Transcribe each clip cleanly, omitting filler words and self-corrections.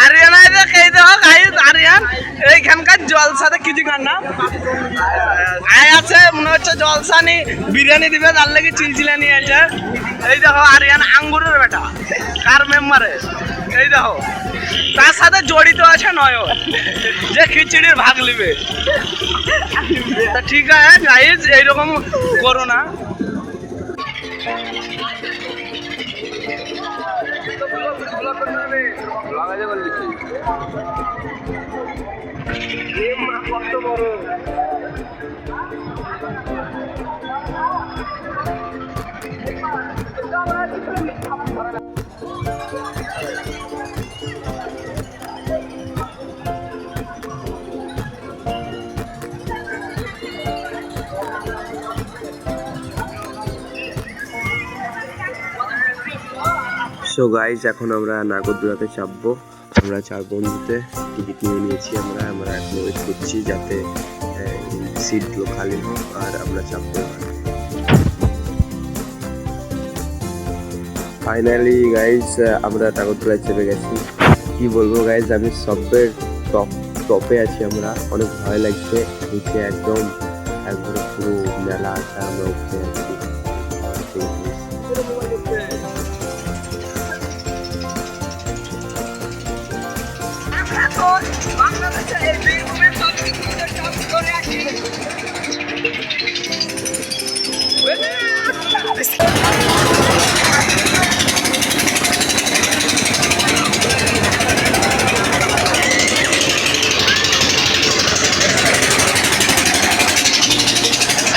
আরিয়ান আরিয়ান এইখানকার জলসাতে কিছু গান না আছে মনে হচ্ছে জলসা নি বিরিয়ানি দিবে তার লেগে চিলচিলা নিয়ে আছে। এই দেখো আরিয়ান আঙ্গুরের বেটা কার মেম্বারে এই দেখো তার সাথে জড়িত আছে নয়ন যে খিচুড়ির ভাগ নিবে। তা ঠিক আছে গাইজ এইরকম করো না। কত বড় সো গাইজ এখন আমরা নাগরদোলাতে চাপবো। আমরা 4 বন্ধুতে টিকিট নিয়ে নিয়েছি। আমরা এখন ওয়েট করছি যাতে সিটগুলো খালি হোক আর আমরা চাপবো। ফাইনালি গাইজ আমরা নাগরদোলায় চেপে গেছি। কি বলবো গাইজ, আমি সবের টপে আছি। আমরা অনেক ভয় লাগছে, নিচে একদম একবারে পুরো মেলা আছে, আমরা উঠে আছি।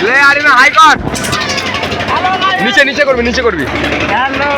ले आ रही ना हाई कॉर्ट नीचे नीचे करबी नीचे करबी हेलो